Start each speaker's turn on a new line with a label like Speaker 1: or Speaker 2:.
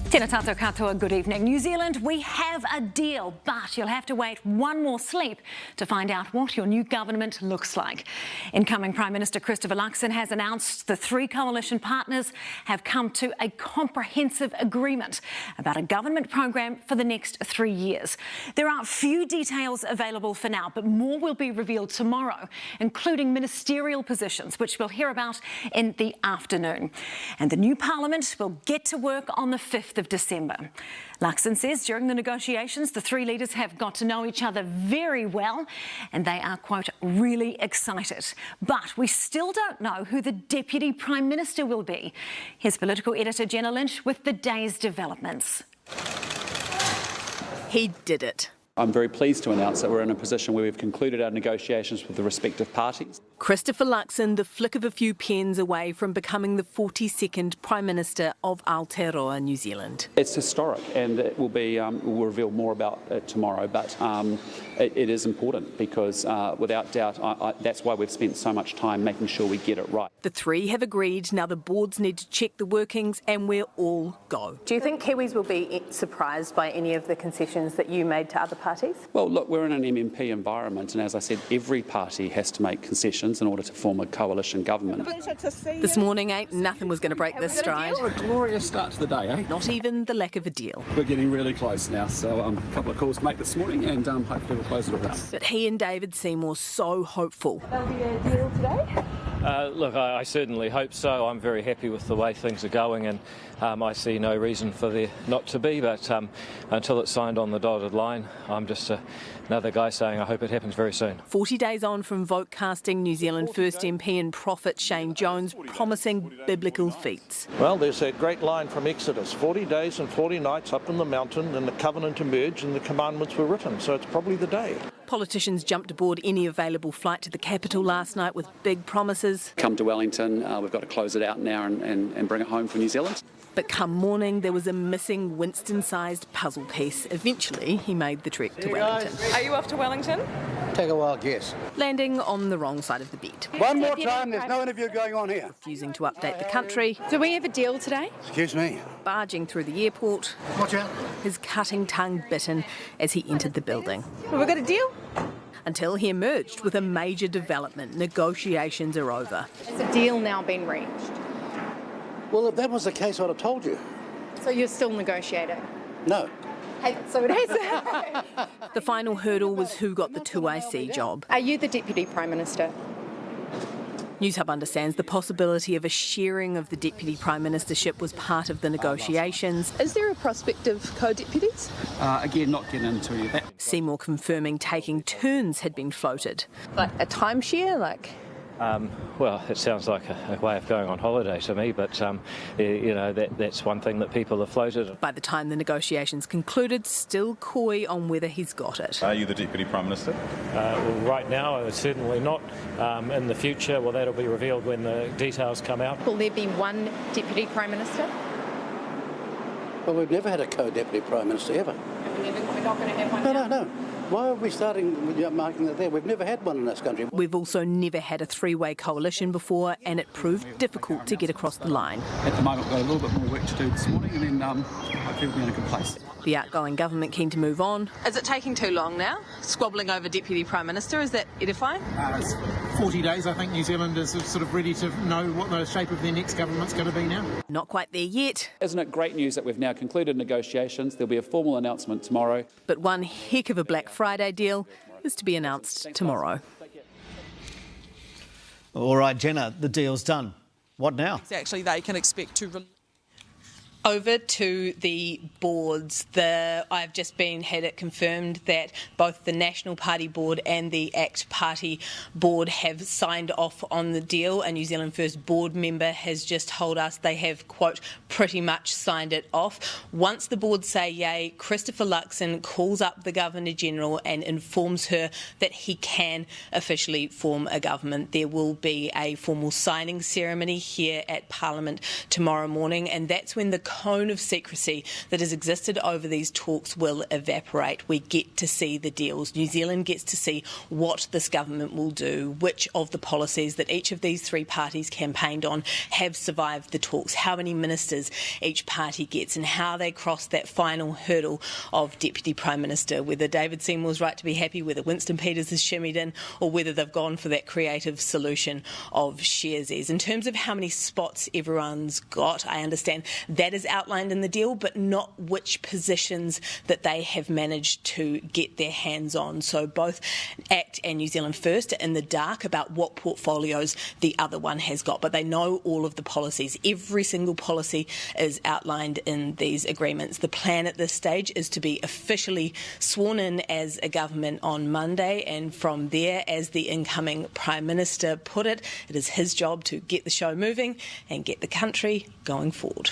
Speaker 1: Tēnā tātou katoa, good evening. New Zealand, we have a deal, but you'll have to wait one more sleep to find out what your new government looks like. Incoming Prime Minister Christopher Luxon has announced the three coalition partners have come to a comprehensive agreement about a government program for the next 3 years. There are few details available for now, but more will be revealed tomorrow, including ministerial positions, which we'll hear about in the afternoon. And the new Parliament will get to work on the 5th of December. Luxon says during the negotiations, the three leaders have got to know each other very well and they are, quote, really excited. But we still don't know who the Deputy Prime Minister will be. Here's political editor Jenna Lynch with the day's developments.
Speaker 2: He did it.
Speaker 3: I'm very pleased to announce that we're in a position where we've concluded our negotiations with the respective parties.
Speaker 2: Christopher Luxon, the flick of a few pens away from becoming the 42nd Prime Minister of Aotearoa, New Zealand.
Speaker 3: It's historic and it will be, we'll reveal more about it tomorrow, but it is important because without doubt, that's why we've spent so much time making sure we get it right.
Speaker 2: The three have agreed, now the boards need to check the workings and we're all go.
Speaker 4: Do you think Kiwis will be surprised by any of the concessions that you made to other parties?
Speaker 3: Well, look, we're in an MMP environment and as I said, every party has to make concessions in order to form a coalition government.
Speaker 2: This morning, nothing was going to break this stride.
Speaker 3: A glorious start to the day, eh?
Speaker 2: Not even the lack of a deal.
Speaker 3: We're getting really close now, so a couple of calls to make this morning and hopefully we'll close it all out.
Speaker 2: But he and David Seymour so hopeful.
Speaker 4: There'll be a deal today?
Speaker 5: Look, I certainly hope so. I'm very happy with the way things are going and I see no reason for there not to be, but until it's signed on the dotted line, I'm just another guy saying I hope it happens very soon.
Speaker 2: 40 days on from vote casting, New Zealand First MP and prophet Shane Jones promising biblical feats.
Speaker 6: Well, there's that great line from Exodus, 40 days and 40 nights up in the mountain and the covenant emerged and the commandments were written, so it's probably the day.
Speaker 2: Politicians jumped aboard any available flight to the capital last night with big promises.
Speaker 3: Come to Wellington, we've got to close it out now and bring it home for New Zealand.
Speaker 2: But come morning, there was a missing Winston-sized puzzle piece. Eventually, he made the trek to Wellington.
Speaker 7: Are you off to Wellington?
Speaker 8: Take a wild guess.
Speaker 2: Landing on the wrong side of the bed.
Speaker 8: One more time, there's no interview going on here.
Speaker 2: Refusing to update the country.
Speaker 7: Do we have a deal today?
Speaker 8: Excuse me.
Speaker 2: Barging through the airport.
Speaker 8: Watch out.
Speaker 2: His cutting tongue bitten as he entered the building.
Speaker 7: Have we got a deal?
Speaker 2: Until he emerged with a major development. Negotiations are over.
Speaker 7: Has a deal now been reached?
Speaker 8: Well, if that was the case, I'd have told you.
Speaker 7: So you're still negotiating?
Speaker 8: No.
Speaker 7: Hey, so it is.
Speaker 2: The final hurdle was who got the 2IC job.
Speaker 7: Are you the Deputy Prime Minister?
Speaker 2: Newshub understands the possibility of a sharing of the Deputy Prime Ministership was part of the negotiations.
Speaker 7: Is there a prospect of co-deputies?
Speaker 3: Again, not getting into that.
Speaker 2: Seymour confirming taking turns had been floated.
Speaker 7: Like a timeshare, like?
Speaker 5: Well, it sounds like a way of going on holiday to me, but you know, that's one thing that people have floated.
Speaker 2: By the time the negotiations concluded, still coy on whether he's got it.
Speaker 9: Are you the Deputy Prime Minister?
Speaker 5: Well, right now, certainly not. In the future, well, that'll be revealed when the details come out.
Speaker 7: Will there be one Deputy Prime Minister?
Speaker 8: Well, we've never had a co-deputy Prime Minister, ever.
Speaker 7: We're not going to have one now?
Speaker 8: No. Why are we starting with marking that there? We've never had one in this country.
Speaker 2: We've also never had a three-way coalition before, and it proved difficult to get across the line.
Speaker 3: At the moment, we've got a little bit more work to do this morning and then hopefully we'll be in a good place.
Speaker 2: The outgoing government keen to move on.
Speaker 10: Is it taking too long now? Squabbling over Deputy Prime Minister, is that edifying?
Speaker 11: It's 40 days, I think New Zealanders are sort of ready to know what the shape of their next government's going to be now.
Speaker 2: Not quite there yet.
Speaker 3: Isn't it great news that we've now concluded negotiations? There'll be a formal announcement tomorrow.
Speaker 2: But one heck of a Black Friday deal is to be announced tomorrow.
Speaker 12: All right, Jenna, the deal's done. What now?
Speaker 10: Actually, they can expect to... Over to the boards. I've just had it confirmed that both the National Party board and the ACT Party board have signed off on the deal. A New Zealand First board member has just told us they have, quote, pretty much signed it off. Once the board say yay, Christopher Luxon calls up the Governor-General and informs her that he can officially form a government. There will be a formal signing ceremony here at Parliament tomorrow morning, and that's when the cone of secrecy that has existed over these talks will evaporate. We get to see the deals. New Zealand gets to see what this government will do, which of the policies that each of these three parties campaigned on have survived the talks, how many ministers each party gets, and how they cross that final hurdle of Deputy Prime Minister, whether David Seymour's right to be happy, whether Winston Peters has shimmied in, or whether they've gone for that creative solution of Sharesies. In terms of how many spots everyone's got, I understand that is outlined in the deal, but not which positions that they have managed to get their hands on. So both ACT and New Zealand First are in the dark about what portfolios the other one has got, but they know all of the policies. Every single policy is outlined in these agreements. The plan at this stage is to be officially sworn in as a government on Monday, and from there, as the incoming Prime Minister put it, it is his job to get the show moving and get the country going forward.